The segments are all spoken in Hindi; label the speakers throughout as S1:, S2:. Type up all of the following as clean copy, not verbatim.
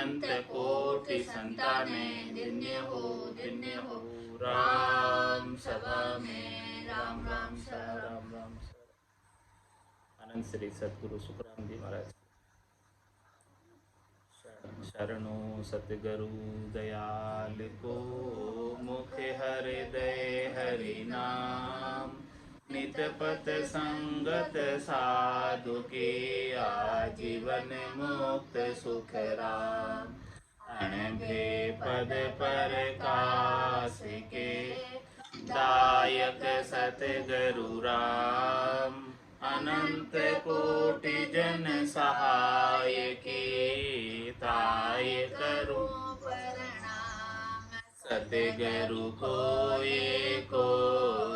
S1: अनंत कोटि संताने दिन्य हो राम सभा में राम राम राम राम। अनंत श्री सतगुरु सुखराम जी महाराज शरणो सतगुरु दयाल को मुख हृदय हरि नाम नित पत संगत साधु के आजीवन मुक्त सुख राम अणभे पद पर कास के दायक सतगुरु राम अनंत कोटि जन सहाय के ताय करो प्रणाम सतगुरु को एको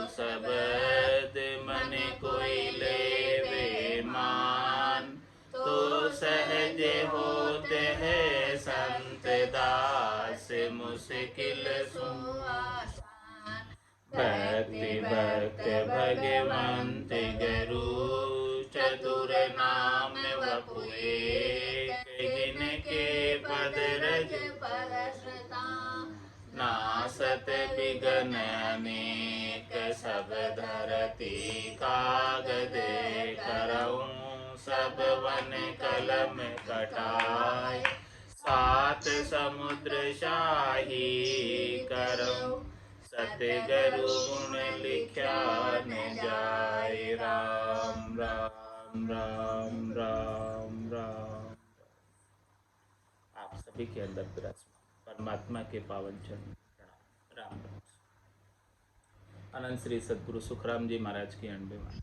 S1: शब्द मन कोई लेवे मान तो सहज होते है संत दास मुश्किल सुआसान भक्ति भक्त भगवंत गुरु चतुर नाम वपुए जिनके पद रज परसता नासत विघ्न अनेक सब धरती कागद करऊं सब वन कलम कटाए सात समुद्र शाही करऊं सतगुरु गुण लिख्या न जाए राम राम राम राम राम। आप सभी के अंदर विराजमान परमात्मा के पावन चरण प्रणाम राम राम। अनंत श्री सतगुरु सुखराम जी महाराज की अंडे में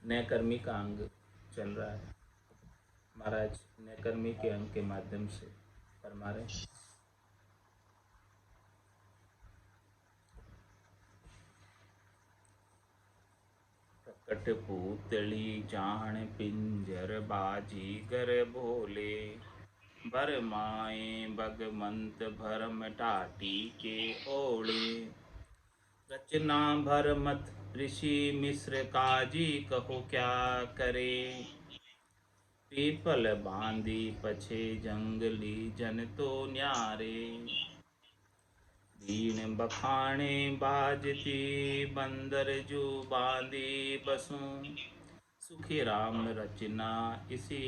S1: नए कर्मी का अंग चल रहा है। महाराज नए कर्मी के अंग के माध्यम से फरमा रहे कठपुतली जान पिंजर बाजी गर भोले भर माए भगवंत भरम टाटी के ओले रचना भर मत ऋषि मिश्र काजी कहो क्या करे पीपल बांधी पछे जंगली जन तो न्यारे दीन बखाने बाजती बंदर जो बांधी बसों सुखी राम रचना इसी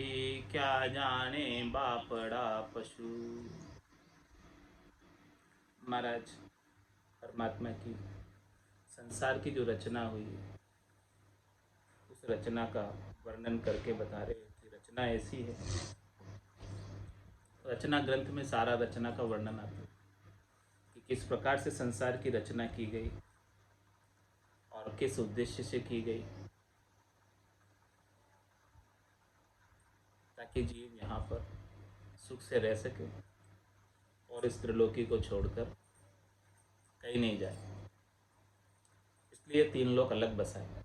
S1: क्या जाने बापड़ा पशु। महाराज परमात्मा की संसार की जो रचना हुई उस रचना का वर्णन करके बता रहे कि रचना ऐसी है। रचना ग्रंथ में सारा रचना का वर्णन आता है कि किस प्रकार से संसार की रचना की गई और किस उद्देश्य से की गई, ताकि जीव यहाँ पर सुख से रह सके और इस त्रिलोकी को छोड़कर कहीं नहीं जाए। इसलिए तीन लोक अलग बसाए,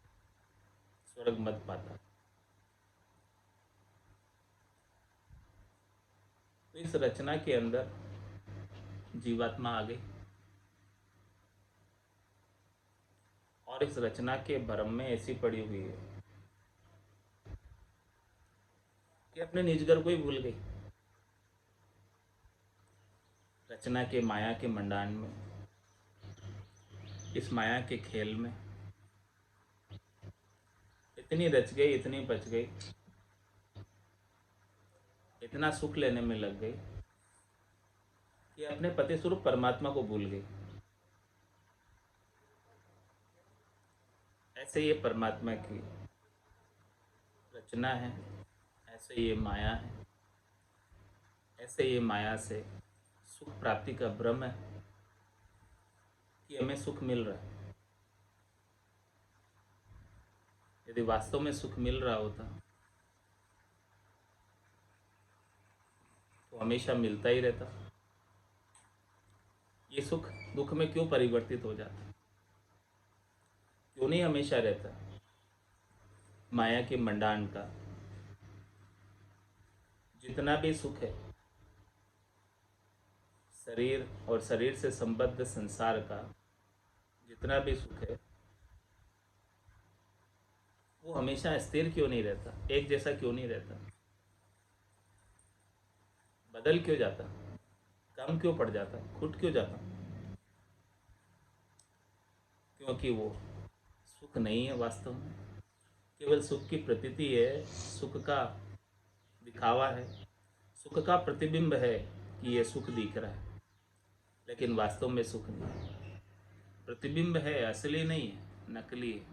S1: स्वर्ग मत पाता। तो इस रचना के अंदर जीवात्मा आ गई और इस रचना के भ्रम में ऐसी पड़ी हुई है कि अपने निजगर को ही भूल गई। रचना के माया के मंडान में, इस माया के खेल में इतनी रच गई, इतनी बच गई, इतना सुख लेने में लग गई कि अपने पति स्वरूप परमात्मा को भूल गई। ऐसे ये परमात्मा की रचना है, ऐसे ये माया है, ऐसे ये माया से सुख प्राप्ति का भ्रम है कि हमें सुख मिल रहा है। यदि वास्तव में सुख मिल रहा होता तो हमेशा मिलता ही रहता। ये सुख दुख में क्यों परिवर्तित हो जाता, क्यों नहीं हमेशा रहता। माया के मंडान का जितना भी सुख है, शरीर और शरीर से संबद्ध संसार का जितना भी सुख है, वो हमेशा स्थिर क्यों नहीं रहता, एक जैसा क्यों नहीं रहता। बदल क्यों जाता, कम क्यों पड़ जाता, खुट क्यों जाता? क्योंकि वो सुख नहीं है वास्तव में, केवल सुख की प्रतीति है, सुख का दिखावा है, सुख का प्रतिबिंब है कि ये सुख दिख रहा है, लेकिन वास्तव में सुख नहीं है, प्रतिबिंब है, असली नहीं है, नकली है।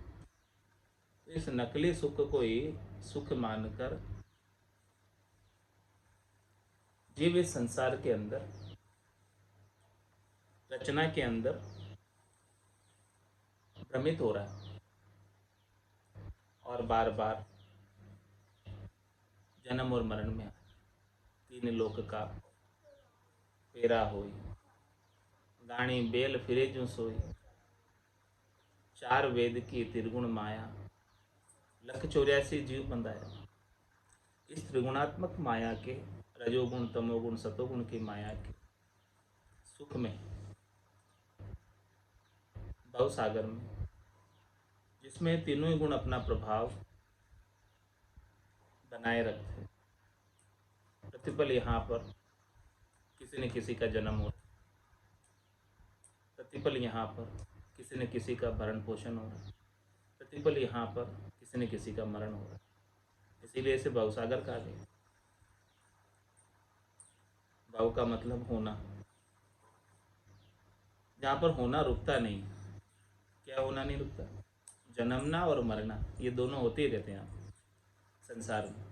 S1: तो इस नकली सुख को ही सुख मानकर जीव इस संसार के अंदर, रचना के अंदर भ्रमित हो रहा है और बार बार जन्म और मरण में तीन लोक का फेरा होई, गाणी बेल फिरे जो सोई, चार वेद की त्रिगुण माया, लख 84 जीव बंधाया। इस त्रिगुणात्मक माया के, रजोगुण तमोगुण सतोगुण की माया के सुख में, भव सागर में, जिसमें तीनों ही गुण अपना प्रभाव बनाए रखते हैं, प्रतिपल यहाँ पर किसी न किसी का जन्म हो, प्रतिपल यहाँ पर किसी न किसी का भरण पोषण हो रहा है, प्रतिपल यहाँ पर किसी न किसी का मरण हो रहा है। इसीलिए इसे भवसागर कहा गया। भव का मतलब होना, जहाँ पर होना रुकता नहीं। क्या होना नहीं रुकता? जन्मना और मरना, ये दोनों होते ही रहते हैं संसार में।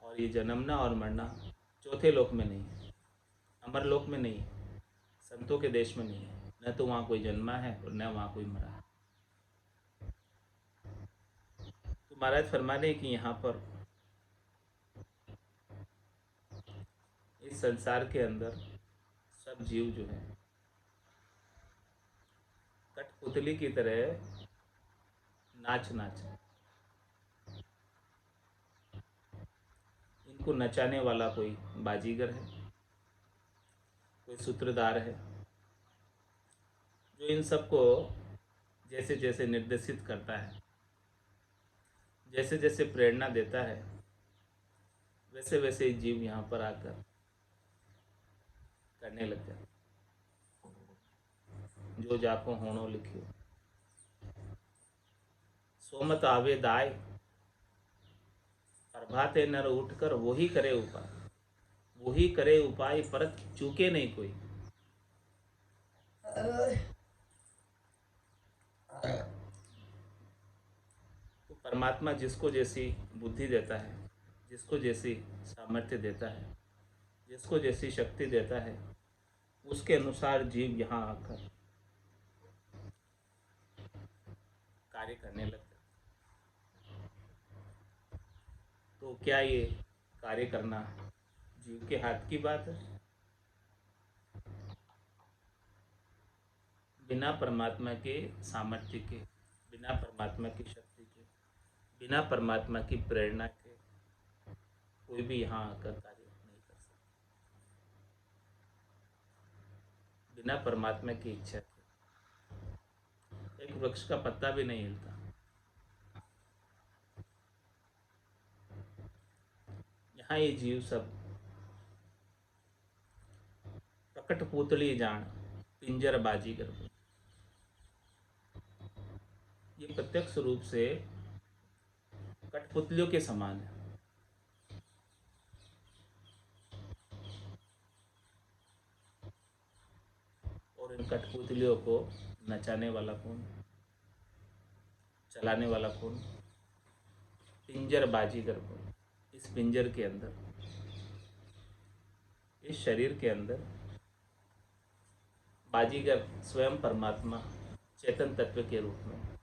S1: और ये जन्मना और मरना चौथे लोक में नहीं है, अमर लोक में नहीं है, संतों के देश में नहीं है। न तो वहाँ कोई जन्मा है और न वहाँ कोई मरा है। तो महाराज फरमा रहे कि यहाँ पर इस संसार के अंदर सब जीव जो है कठपुतली की तरह नाच नाच, इनको नचाने वाला कोई बाजीगर है, कोई सूत्रधार है, जो इन सबको जैसे जैसे निर्देशित करता है, जैसे जैसे प्रेरणा देता है, वैसे वैसे जीव यहाँ पर आकर करने लग जाते। जो जाको होनो लिखियो, सोमत आवे दाय, प्रभाते नर उठकर वही करे उपाय, वही करे उपाय, परत चूके नहीं कोई। तो परमात्मा जिसको जैसी बुद्धि देता है, जिसको जैसी सामर्थ्य देता है, जिसको जैसी शक्ति देता है, उसके अनुसार जीव यहाँ आकर कार्य करने लगता है। तो क्या ये कार्य करना जीव के हाथ की बात है? बिना परमात्मा के सामर्थ्य के, बिना परमात्मा की शक्ति के, बिना परमात्मा की प्रेरणा के कोई भी यहाँ आकर कार्य नहीं कर सकता। बिना परमात्मा की इच्छा के एक वृक्ष का पत्ता भी नहीं हिलता। यहाँ ये जीव सब प्रकट पुतली जान, पिंजर बाजी कर, ये प्रत्यक्ष रूप से कठपुतलियों के समान है। और इन कठपुतलियों को नचाने वाला कौन, चलाने वाला कौन? पिंजर बाजीगर कौन? इस पिंजर के अंदर, इस शरीर के अंदर बाजीगर स्वयं परमात्मा चेतन तत्व के रूप में,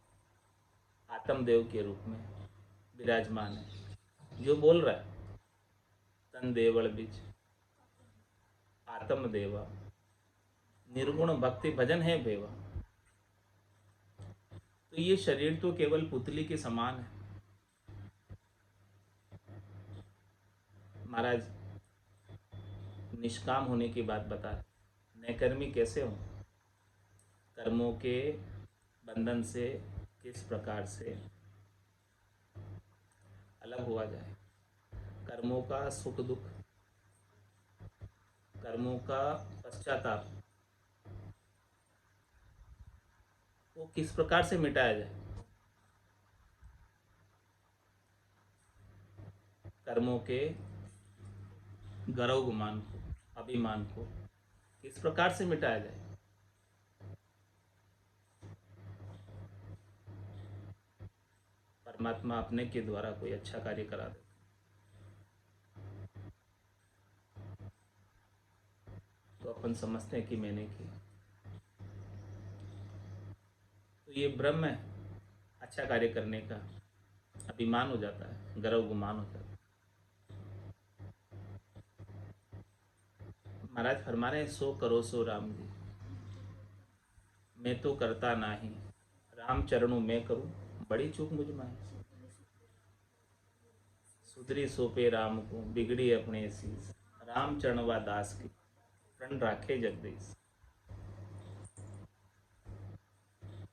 S1: आत्मदेव के रूप में विराजमान है। जो बोल रहा है, तन देवल बीज आत्मदेवा, निर्गुण भक्ति भजन है बेवा। तो ये शरीर तो केवल पुतली के समान है। महाराज निष्काम होने की बात बता रहे, नैकर्मी कैसे हो, कर्मों के बंधन से किस प्रकार से अलग हुआ जाए, कर्मों का सुख दुख, कर्मों का पश्चाताप, वो किस प्रकार से मिटाया जाए। कर्मों के गर्व गुमान को, अभिमान को किस प्रकार से मिटाया जाए। परमात्मा अपने के द्वारा कोई अच्छा कार्य करा दे तो अपन समझते हैं कि मैंने की, तो ये ब्रह्म है। अच्छा कार्य करने का अभिमान हो जाता है, गर्व गुमान हो जाता है। महाराज फरमा रहे हैं, सो करो सो राम जी, मैं तो करता नाही, राम चरणों में करूं, बड़ी चूक मुझ में। सुधरी सोपे राम को, बिगड़ी अपने शीस, राम चरण व दास की, प्रण राखे जगदीश।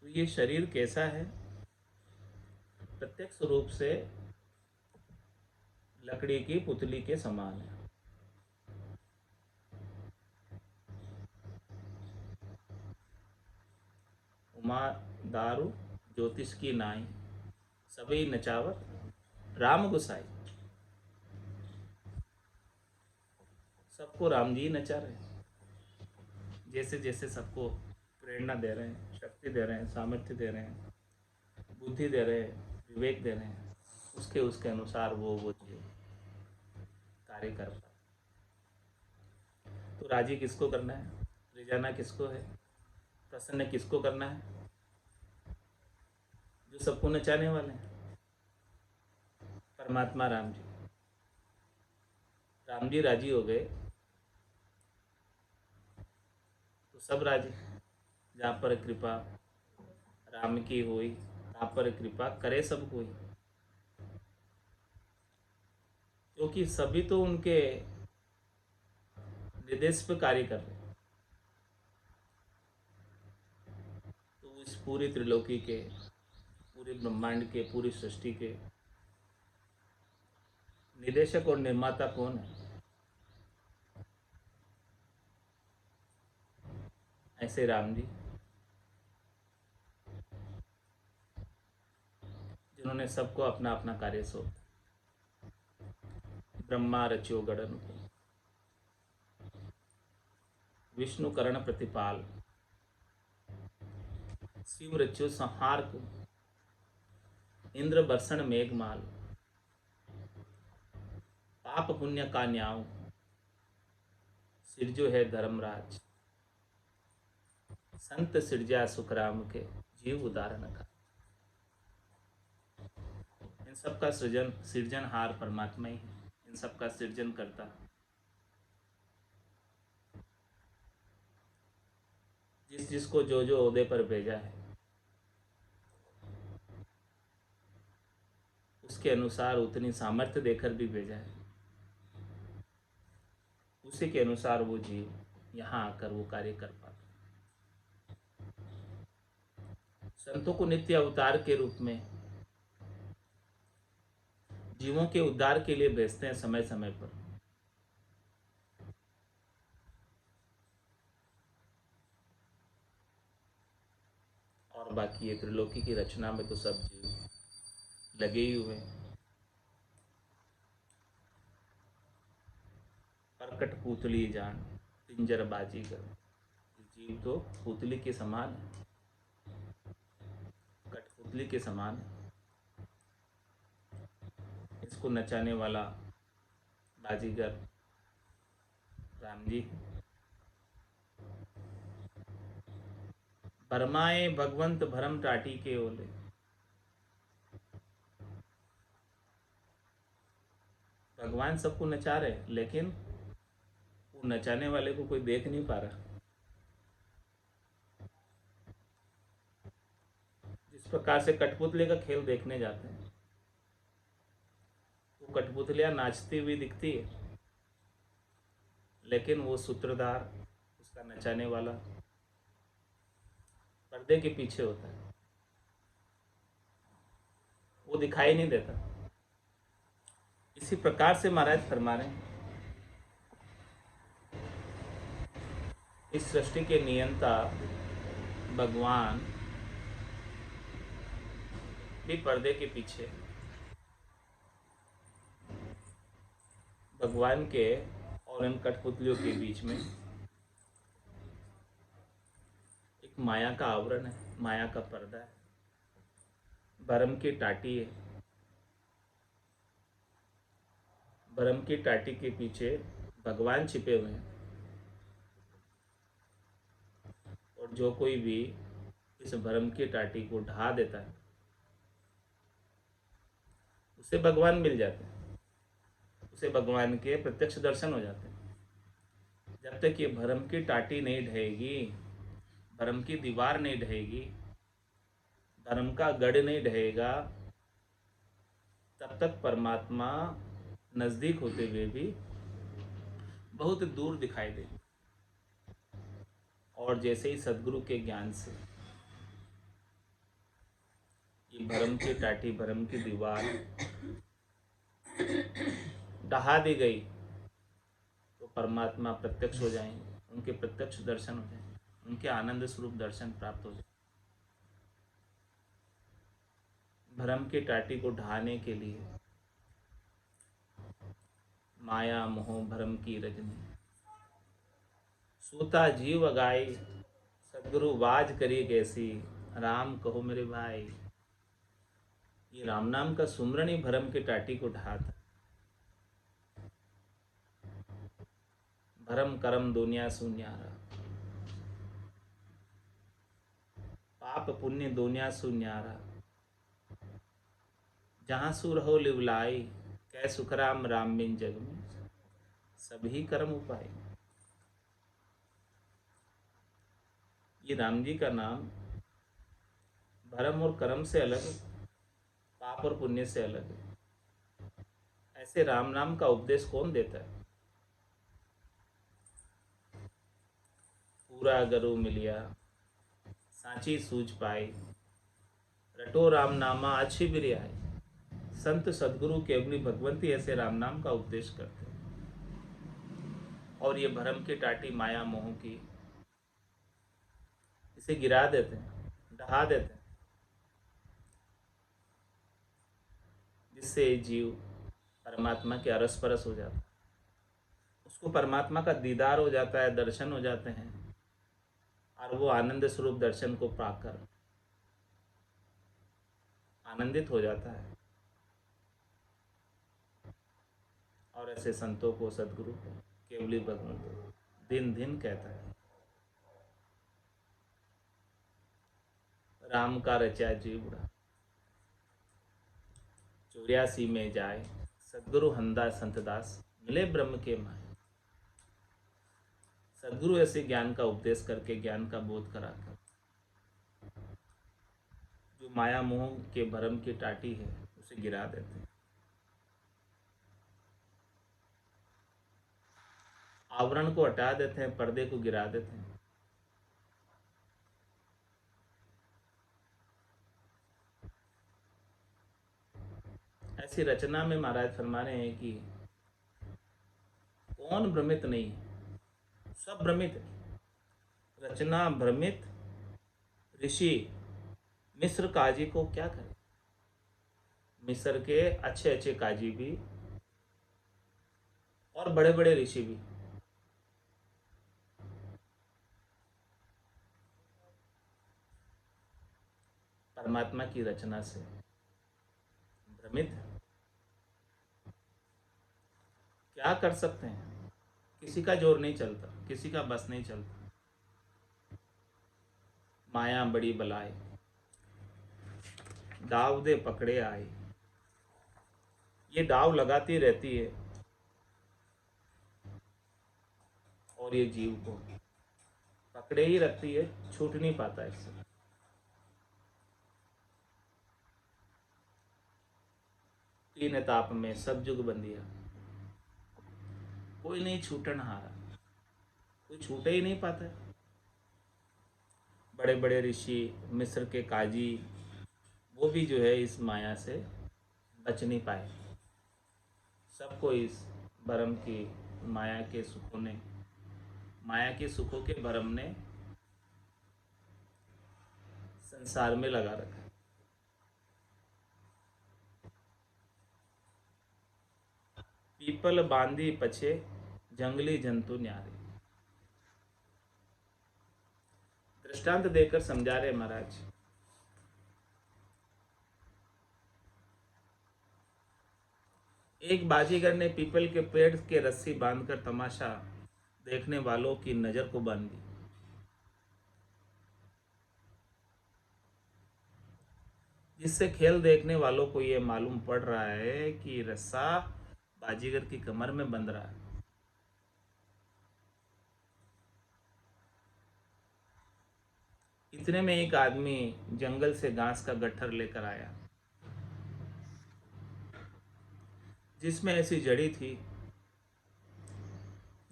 S1: तो ये शरीर कैसा है? प्रत्यक्ष रूप से लकड़ी की पुतली के समान है। उमा दारू ज्योतिष की नाई, सभी नचावत राम गुसाई। सबको राम जी नचा रहे हैं, जैसे जैसे सबको प्रेरणा दे रहे हैं, शक्ति दे रहे हैं, सामर्थ्य दे रहे हैं, बुद्धि दे रहे हैं, विवेक दे रहे हैं, उसके उसके अनुसार वो जीव कार्य कर पाए। तो राजी किसको करना है, रिझाना किसको है, प्रसन्न किसको करना है? जो सबको नचाने वाले हैं, परमात्मा राम जी। राम जी राजी हो गए तो सब राजी। जहाँ पर कृपा राम की हुई, तहाँ पर कृपा करे सब कोई, क्योंकि सभी तो उनके निर्देश पे कार्य कर रहे हैं। तो इस पूरी त्रिलोकी के, पूरे ब्रह्मांड के, पूरी सृष्टि के निदेशक और निर्माता कौन है? ऐसे राम जी, जिन्होंने सबको अपना अपना कार्य सौंपा। ब्रह्मा रच्यो गणन को, विष्णु करण प्रतिपाल, शिव रच्यो संहार को, इंद्र बर्षण मेघमाल, पाप पुण्य का न्याव, सिरजो है धर्मराज, संत सिरजा सुखराम के, जीव उदाहरण का। इन सबका सृजन सृजनहार परमात्मा ही है, इन सबका सृजन करता। जिस जिसको जो जो ओहदे पर भेजा है, उसके अनुसार उतनी सामर्थ्य देकर भी भेजा है, उसी के अनुसार वो जीव यहाँ आकर वो कार्य कर पाता। संतों को नित्य अवतार के रूप में जीवों के उद्धार के लिए भेजते हैं समय समय पर। और बाकी ये त्रिलोकी की रचना में तो सब जीव लगे ही हुए हैं। परकट पुतली जान, पिंजर बाजी कर, जीव तो पुतली के समान है, कठपुतली के समान है। इसको नचाने वाला बाजीगर राम जी। भरमाए भगवंत भरम टाटी के ओले, भगवान सबको नचा रहे हैं, लेकिन वो नचाने वाले को कोई देख नहीं पा रहा। जिस प्रकार से कठपुतली का खेल देखने जाते हैं, वो कठपुतलियां नाचती हुई दिखती है, लेकिन वो सूत्रधार, उसका नचाने वाला पर्दे के पीछे होता है, वो दिखाई नहीं देता। इसी प्रकार से महाराज फरमा रहे हैं, इस सृष्टि के नियंता भगवान भी पर्दे के पीछे, भगवान के और इन कठपुतलियों के बीच में एक माया का आवरण है, माया का पर्दा है, भरम की टाटी है। भरम की टाटी के पीछे भगवान छिपे हुए हैं, और जो कोई भी इस भरम की टाटी को ढा देता है उसे भगवान मिल जाते हैं, उसे भगवान के प्रत्यक्ष दर्शन हो जाते हैं। जब तक ये भरम की टाटी नहीं ढहेगी, भरम की दीवार नहीं ढहेगी, धर्म का गढ़ नहीं ढहेगा, तब तक परमात्मा नजदीक होते हुए भी बहुत दूर दिखाई दे। और जैसे ही सदगुरु के ज्ञान से ये भरम की टाटी, भरम की दीवार ढहा दी गई, तो परमात्मा प्रत्यक्ष हो जाएंगे, उनके प्रत्यक्ष दर्शन हो जाएंगे, उनके आनंद स्वरूप दर्शन प्राप्त हो जाएंगे। भरम की टाटी को ढहाने के लिए माया मोह भरम की रजनी, सूता जीव अगाई, सदगुरु बाज करी कैसी, राम कहो मेरे भाई। ये राम नाम का सुमरन ही भरम की टाटी को ढहाता। भरम करम दुनिया सुन्यारा, पाप पुण्य दुनिया सुन्यारा, जहाँ सु रहो लिवलाई, कै सुखराम राम बिन जग में, सभी कर्म उपाय। ये राम जी का नाम भरम और कर्म से अलग है, पाप और पुण्य से अलग है। ऐसे राम नाम का उपदेश कौन देता है? पूरा गरु मिलिया सांची सूझ पाई, रटो राम नामा अच्छी बिरियाई। संत सदगुरु के अग्नि भगवंती ऐसे राम नाम का उपदेश करते हैं, और ये भरम की टाटी माया मोह की, इसे गिरा देते हैं, ढहा देते हैं, जिससे जीव परमात्मा के अरस परस हो जाता है, उसको परमात्मा का दीदार हो जाता है, दर्शन हो जाते हैं, और वो आनंद स्वरूप दर्शन को पाकर आनंदित हो जाता है। और ऐसे संतों को, सदगुरु को, केवली भगवंत दिन दिन कहता है। राम का रचा जीवड़ा 84 में जाए, सदगुरु हंदा संतदास, मिले ब्रह्म के माए। सदगुरु ऐसे ज्ञान का उपदेश करके, ज्ञान का बोध कराकर, जो माया मोह के भरम की टाटी है उसे गिरा देते हैं, आवरण को हटा देते हैं, पर्दे को गिरा देते हैं। ऐसी रचना में महाराज फरमा रहे हैं कि कौन भ्रमित नहीं है, सब भ्रमित है। रचना भ्रमित ऋषि मिस्र काजी को क्या करे। मिस्र के अच्छे अच्छे काजी भी और बड़े बड़े ऋषि भी परमात्मा की रचना से भ्रमित है। क्या कर सकते हैं, किसी का जोर नहीं चलता, किसी का बस नहीं चलता। माया बड़ी बलाए, दाव दे पकड़े आए। ये दाव लगाती रहती है और ये जीव को पकड़े ही रखती है, छूट नहीं पाता इससे। तीन ताप में सब जुग बंदिया, कोई नहीं छूटन हारा, कोई छूटे ही नहीं पाता है। बड़े बड़े ऋषि, मिस्र के काजी, वो भी जो है इस माया से बच नहीं पाए। सबको इस भरम की माया के सुखों ने, माया के सुखों के भरम ने संसार में लगा रखा है। पीपल बांधी पछे जंगली जंतु न्यारे। दृष्टांत देकर समझा रहे महाराज। एक बाजीगर ने पीपल के पेड़ के रस्सी बांधकर तमाशा देखने वालों की नजर को बांध दी, जिससे खेल देखने वालों को यह मालूम पड़ रहा है कि रस्सा बाजीगर की कमर में बंध रहा है। इतने में एक आदमी जंगल से घास का गट्ठर लेकर आया, जिसमें ऐसी जड़ी थी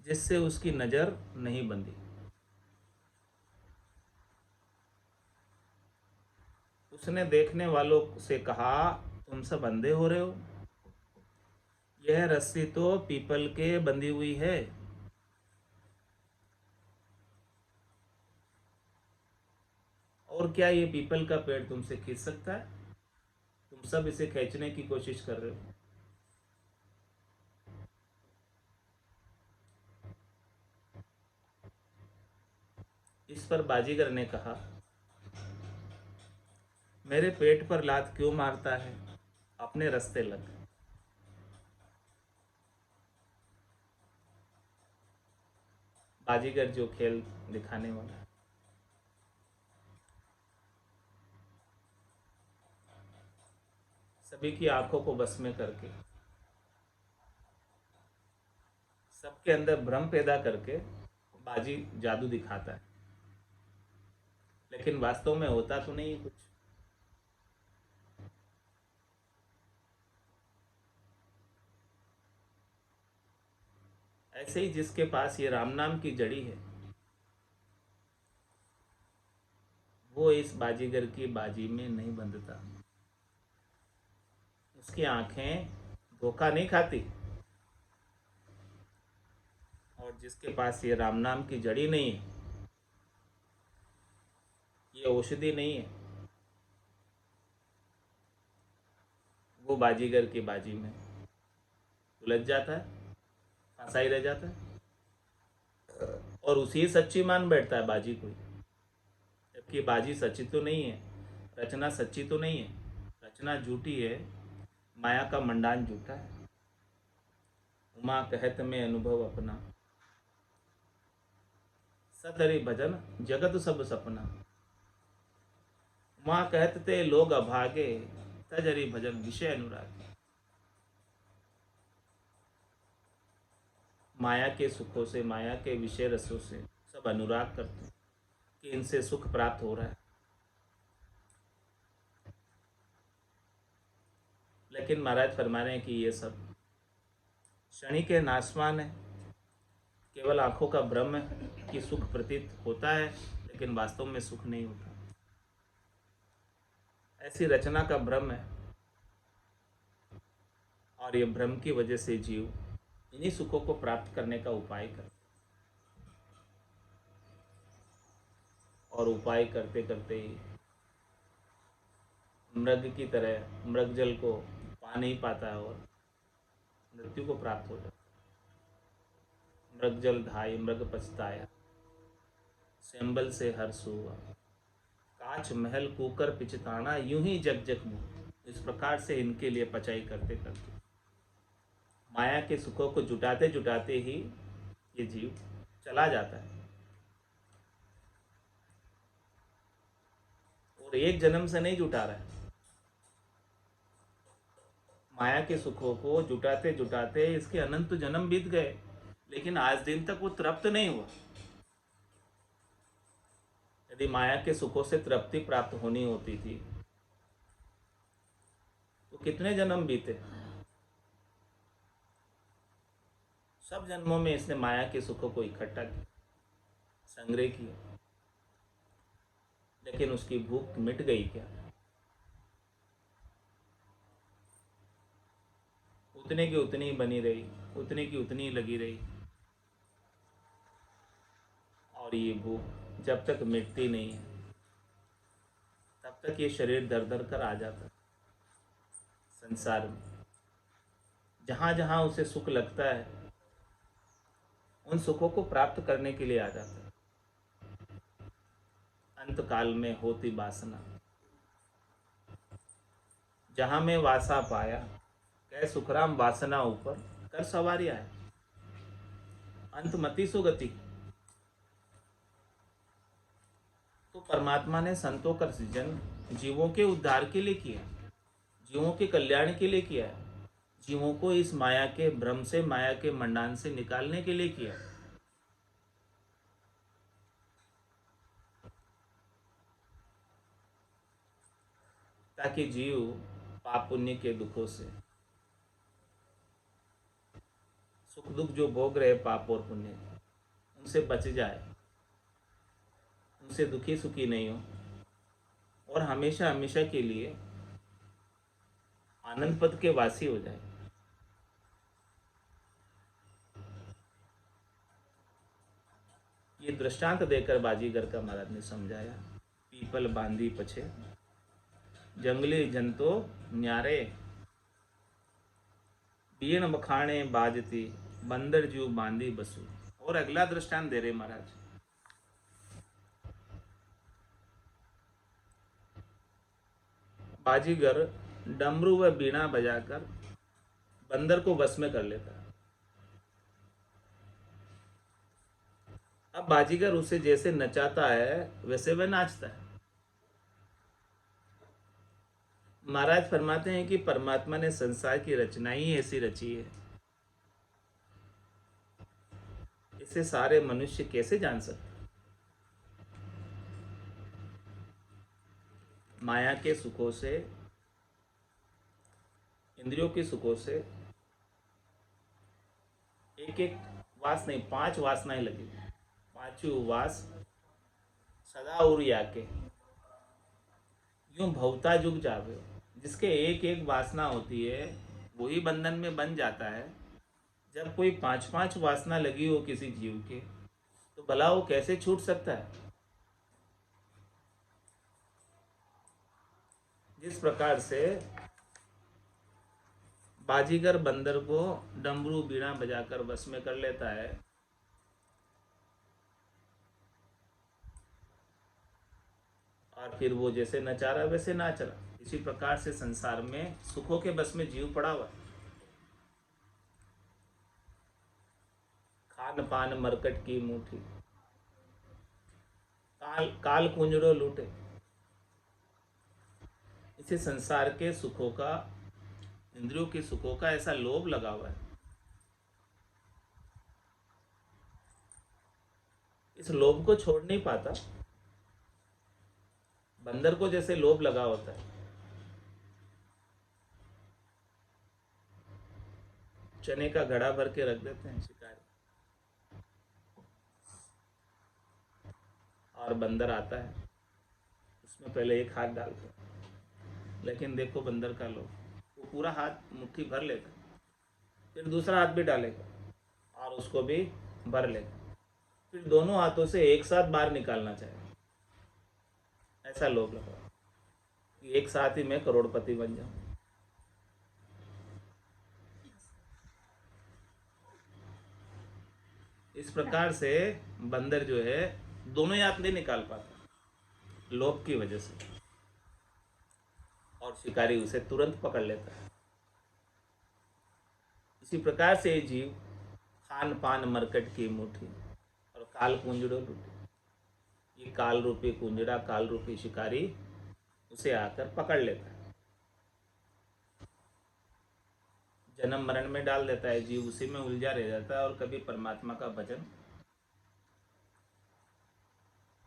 S1: जिससे उसकी नजर नहीं बंधी। उसने देखने वालों से कहा, तुम सब अंधे हो रहे हो? यह रस्सी तो पीपल के बंधी हुई है। और क्या ये पीपल का पेड़ तुमसे खींच सकता है? तुम सब इसे खींचने की कोशिश कर रहे हो। इस पर बाजीगर ने कहा, मेरे पेट पर लात क्यों मारता है? अपने रास्ते लग। बाजीगर जो खेल दिखाने वाला, सभी की आंखों को बस में करके, सबके अंदर भ्रम पैदा करके बाजी जादू दिखाता है, लेकिन वास्तव में होता तो नहीं कुछ। ऐसे ही जिसके पास ये राम नाम की जड़ी है, वो इस बाजीगर की बाजी में नहीं बंधता। उसकी आंखें धोखा नहीं खाती। और जिसके पास ये राम नाम की जड़ी नहीं है, ये औषधि नहीं है, वो बाजीगर की बाजी में उलझ जाता है, फंसा ही रह जाता है, और उसी सच्ची मान बैठता है बाजी को। जबकि बाजी सच्ची तो नहीं है, रचना सच्ची तो नहीं है, रचना झूठी है, माया का मंडान झूठा है। उमा कहत में अनुभव अपना, सतरी भजन जगत सब सपना। उमा कहत ते लोग अभागे, तजरी भजन विषय अनुरागी। माया के सुखों से, माया के विषय रसों से सब अनुराग करते हैं कि इनसे सुख प्राप्त हो रहा है, लेकिन महाराज फरमा रहे हैं कि ये सब क्षणिक है, नाशवान है। केवल आंखों का भ्रम है कि सुख प्रतीत होता है, लेकिन वास्तव में सुख नहीं होता। ऐसी रचना का भ्रम है, और ये भ्रम की वजह से जीव इन्हीं सुखों को प्राप्त करने का उपाय कर, और उपाय करते करते ही मृग की तरह मृग जल को पा नहीं पाता है और मृत्यु को प्राप्त हो जाता है। मृग जल धाय मृग पछताया, सेंबल से हर्ष हुआ, काच महल कुकर पिचताना, यूं ही जग जग मुँह। इस प्रकार से इनके लिए पचाई करते करते माया के सुखों को जुटाते जुटाते ही ये जीव चला जाता है, और एक जन्म से नहीं जुटा रहा है। माया के सुखों को जुटाते जुटाते इसके अनंत जन्म बीत गए, लेकिन आज दिन तक वो तृप्त नहीं हुआ। यदि माया के सुखों से तृप्ति प्राप्त होनी होती थी तो कितने जन्म बीते। सब जन्मों में इसने माया के सुखों को इकट्ठा किया, संग्रह किया, लेकिन उसकी भूख मिट गई क्या? उतने की उतनी ही बनी रही, उतने की उतनी ही लगी रही। और ये भूख जब तक मिटती नहीं है तब तक ये शरीर दर दर कर आ जाता है संसार में। जहाँ जहाँ उसे सुख लगता है उन सुखों को प्राप्त करने के लिए आ जाता है। अंत काल में होती वासना, जहाँ में वासा पाया, कह सुखराम वासना ऊपर कर सवारी आया। अंत मति सुगति। तो परमात्मा ने संतों का सृजन जीवों के उद्धार के लिए किया, जीवों के कल्याण के लिए किया है, जीवों को इस माया के भ्रम से, माया के मंडान से निकालने के लिए किया। ताकि जीव पाप पुण्य के दुखों से, सुख दुख जो भोग रहे पाप और पुण्य, उनसे बच जाए, उनसे दुखी सुखी नहीं हो और हमेशा हमेशा के लिए आनंद पद के वासी हो जाए। ये दृष्टांत देकर बाजीगर का महाराज ने समझाया। पीपल बांधी पछे जंगली जंतो न्यारे, बीन बखाणे बाजती बंदर जू बांधी बसु। और अगला दृष्टांत दे रहे महाराज। बाजीगर डमरू व बीणा बजाकर बंदर को बस में कर लेता है। अब बाजीगर उसे जैसे नचाता है वैसे वह नाचता है। महाराज फरमाते हैं कि परमात्मा ने संसार की रचना ही ऐसी रची है, इसे सारे मनुष्य कैसे जान सकते। माया के सुखों से, इंद्रियों के सुखों से एक एक वास नहीं, 5 वासनाएं लगी। पांचों वास सदा उर आके यूं भवता जुग जावे। जिसके एक एक वासना होती है वही बंधन में बन जाता है। जब कोई 5 वासना लगी हो किसी जीव के, तो भला वो कैसे छूट सकता है। जिस प्रकार से बाजीगर बंदर को डमरू बीड़ा बजाकर बस में कर लेता है, और फिर वो जैसे नचा रहा वैसे नाच रहा, इसी प्रकार से संसार में सुखों के बस में जीव पड़ा हुआ है। खान पान मरकट की मुट्ठी, काल काल कुंजड़ो लूटे। इसे संसार के सुखों का, इंद्रियों के सुखों का ऐसा लोभ लगा हुआ है। इस लोभ को छोड़ नहीं पाता। बंदर को जैसे लोभ लगा होता है, चने का घड़ा भर के रख देते हैं शिकारी, और बंदर आता है उसमें पहले एक हाथ डालते हैं। लेकिन देखो बंदर का लोभ, वो पूरा हाथ मुट्ठी भर लेगा, फिर दूसरा हाथ भी डालेगा और उसको भी भर लेगा, फिर दोनों हाथों से एक साथ बाहर निकालना चाहेगा। ऐसा लोभ लगा कि एक साथ ही मैं करोड़पति बन जाऊं। इस प्रकार से बंदर जो है दोनों हाथ नहीं निकाल पाता लोभ की वजह से, और शिकारी उसे तुरंत पकड़ लेता है। इसी प्रकार से ये जीव खान पान मरकट की मुट्ठी और काल कुंजड़ो लूटे। ये काल रूपी कुंजड़ा, काल रूपी शिकारी उसे आकर पकड़ लेता है, जन्म मरण में डाल देता है। जीव उसी में उलझा रह जाता है और कभी परमात्मा का भजन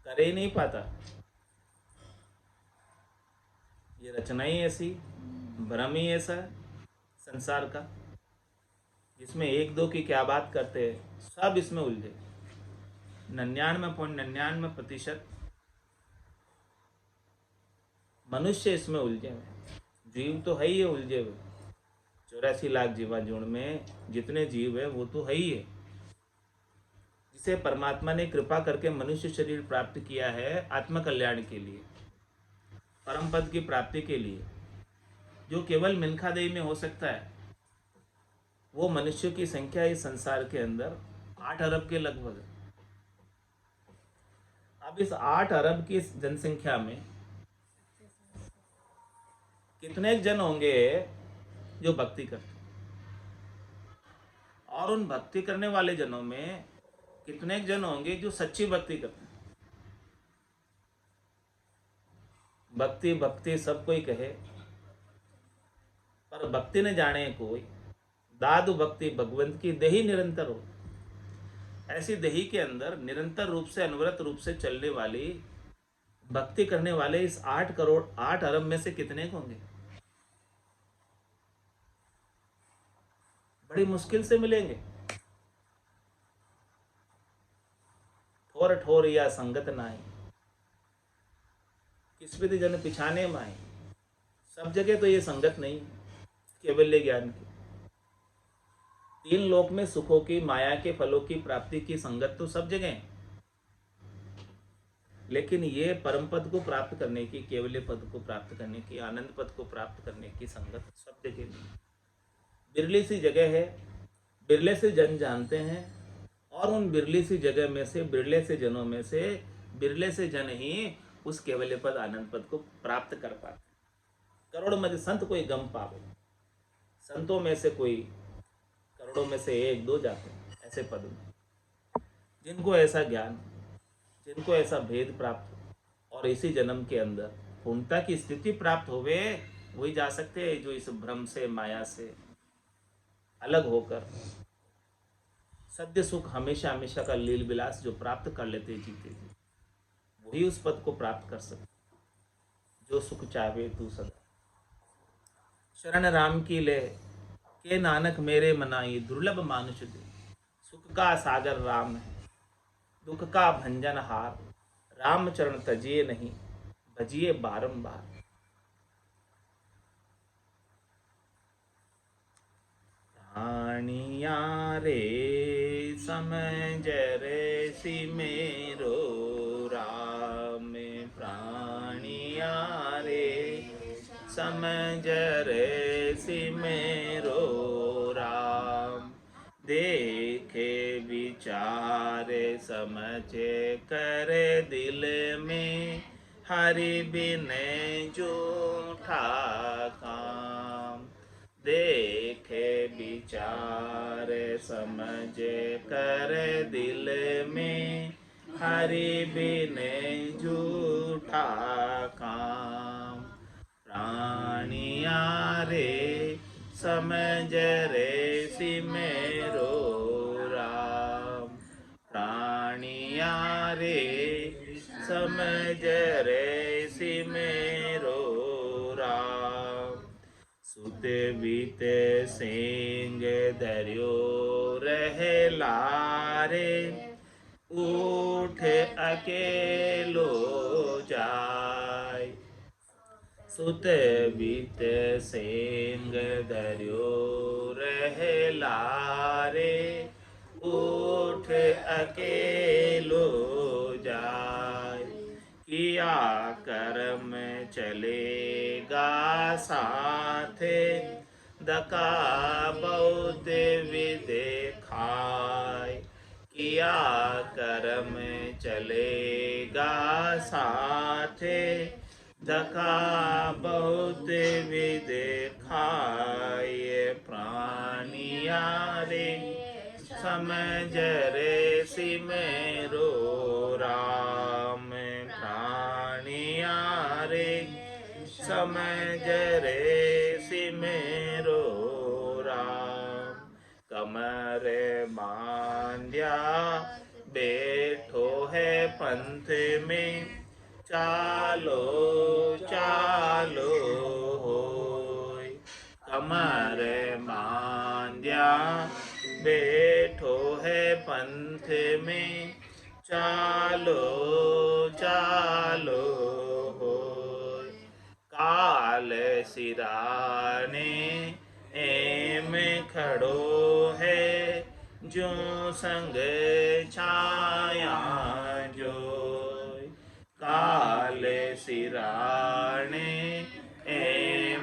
S1: कर ही नहीं पाता। ये रचना ही ऐसी, भ्रम ही ऐसा है संसार का, जिसमें एक दो की क्या बात करते हैं, सब इसमें उलझे। 99.99% मनुष्य इसमें उलझे हुए, जीव तो है ही उलझे हुए। 84 लाख जीवाणु में जितने जीव है वो तो है ही है, जिसे परमात्मा ने कृपा करके मनुष्य शरीर प्राप्त किया है आत्म कल्याण के लिए, परम पद की प्राप्ति के लिए, जो केवल मिल्खा देही में हो सकता है। वो मनुष्यों की संख्या इस संसार के अंदर 8 अरब के लगभग है। अब इस 8 अरब की जनसंख्या में कितने जन होंगे जो भक्ति करते हैं, और उन भक्ति करने वाले जनों में कितने जन होंगे जो सच्ची भक्ति करते हैं। भक्ति भक्ति सब कोई कहे, पर भक्ति न जाने कोई, दादु भक्ति भगवंत की देही निरंतर हो। ऐसी देही के अंदर निरंतर रूप से अनवरत रूप से चलने वाली भक्ति करने वाले इस 8 करोड़ 8 अरब में से कितने होंगे? बड़ी मुश्किल से मिलेंगे। ठोर ठोर या संगत नाई, किस विधि जन पिछाने माई। सब जगह तो ये संगत नहीं, केवल्य ज्ञान की। 3 लोक में सुखों की, माया के फलों की प्राप्ति की संगत तो सब जगह है, लेकिन ये परम पद को प्राप्त करने की, केवल्य पद को प्राप्त करने की, आनंद पद को प्राप्त करने की संगत सब जगह नहीं। बिरली सी जगह है, बिरले से जन जानते हैं, और उन बिरली सी जगह में से, बिरले से जनों में से बिरले से जन ही उस केवल्य पद आनंद पद को प्राप्त कर पाते। करोड़ में संत कोई गम पावे, संतों में से कोई करोड़ों में से 1-2 जाते हैं ऐसे पद में, जिनको ऐसा ज्ञान, जिनको ऐसा भेद प्राप्त हो और इसी जन्म के अंदर पूर्णता की स्थिति प्राप्त होवे, वही जा सकते हैं जो इस भ्रम से, माया से अलग होकर सद्य सुख, हमेशा हमेशा का लील विलास जो प्राप्त कर लेते जीते जी, वही उस पद को प्राप्त कर सकते। जो सुख चाहे तू सदा, शरण राम की ले के नानक मेरे मनाई, दुर्लभ मानुष दे। सुख का सागर राम है, दुख का भंजन हार, राम चरण तजिए नहीं, भजिए बारंबार। प्राणिया रे समझ रे सी मेरो राम, प्राणिया रे समझ रे सी मेरो राम। देखे विचारे समझे करे दिल में, हरि बिन जूठा काम। देखे विचार समझे कर दिल में, हरि बिन झूठा काम। प्राणिया रे समझ रे सी मेरो राम, प्राणिया रे समझ रे सी मेरो राम। सुते बीते सिंह धरियो रहे लारे, उठ अकेलो जाय। सुते बीते सिंह धरियो रहे लारे, उठ अकेलो जाय। किया कर्म चलेगा साथे, दका बहुत विदेखाय। किया कर्म चलेगा साथे, दका बहुत विदेखाय। प्राणिया रे समझ रे सी मेरो राम, प्राणिया रे समझ रे सी मेरो राम। कमर बांध्या बैठो है पंथ में, चालो चालो होय। कमर बांध्या बैठो है पंथ में, चालो चालो होय। काल सिराने में खड़ो है जो संग छाया जो काल सिराने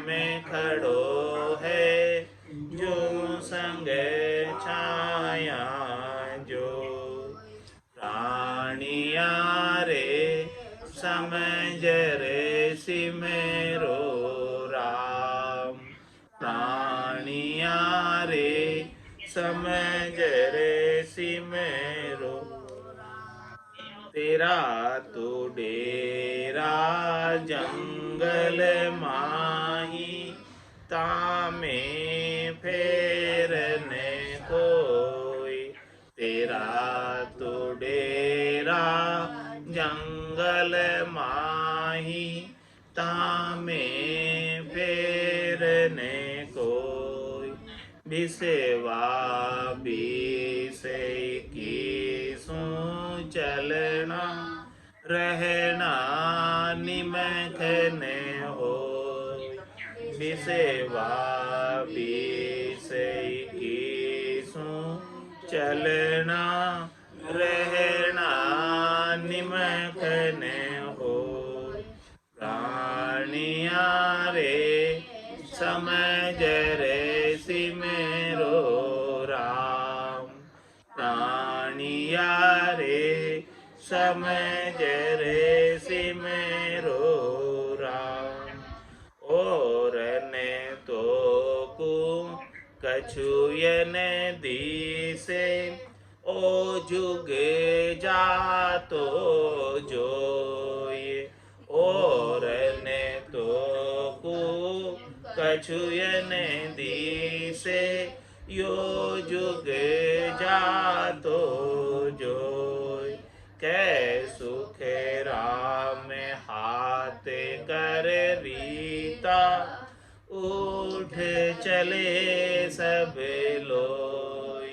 S1: में खड़ो है जो संग छाया जो प्राणिया रे समझ रे सिमरो राम प्राणिया रे समझ रे सिमरो तेरा तो डेरा जंगल माही तामे फेरने कोई तेरा तो डेरा जंगल माही तामे फेरने कोई बिसेवा बिसे की चलना रहना निमखने हो बिसेवा बिसे की चलना रहना निमखने हो प्राणिया रे समझ रे सिमरो राम प्राणिया रे समझ रे सिमरो राम और ने तो को कछुयन दिसे ओ जुग जातो जोय और ने तो को कछुयन दिसे यो जुग जातो जोय कै सुख राम हाथ कर रीता उठ चले सब लोय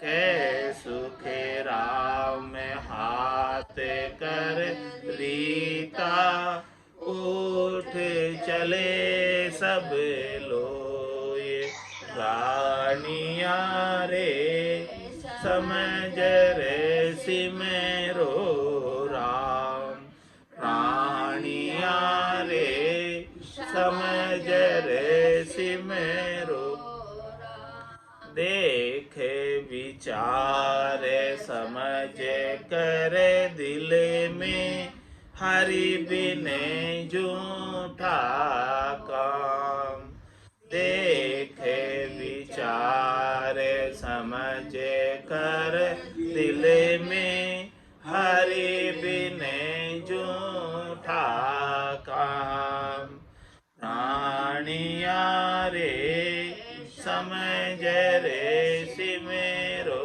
S1: कै सुख राम हाथ कर रीता उठ चले सब लोय प्राणिया रे समझ रे सिमरो राम प्राणिया रे समझ रे सिमरो देख विचार समझ कर दिल में हरि बिन झूठा काम देख विचार समझ कर दिल में हरि बिन झूठा काम प्राणिया रे समझ रे सिमरो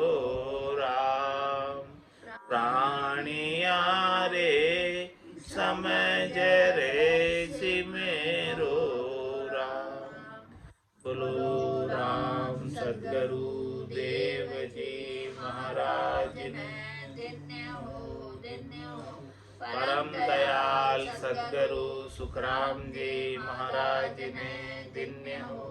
S1: राम प्राणिया रे समझ रे सिमरो राम बोलो राम सद्गुरु देव जी महाराज ने परम दयाल सद्गुरु सुखराम जी महाराज ने दिन्य हो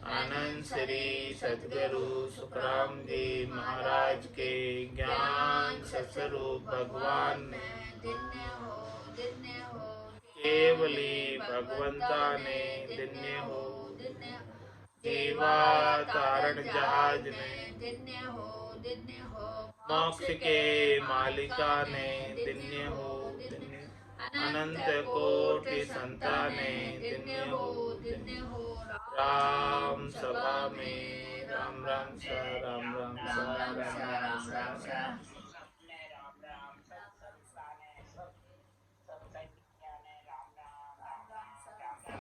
S1: आनंद श्री सद्गुरु सुखराम जी महाराज के ज्ञान सस्वरूप भगवान ने केवली भगवंता ने दिन्य हो जीवा तारण जहाज ने मोक्ष के मालिका ने दिन्य हो अनंत कोटि संताने दिन्य हो राम सभा में राम राम सा राम राम सा राम राम सा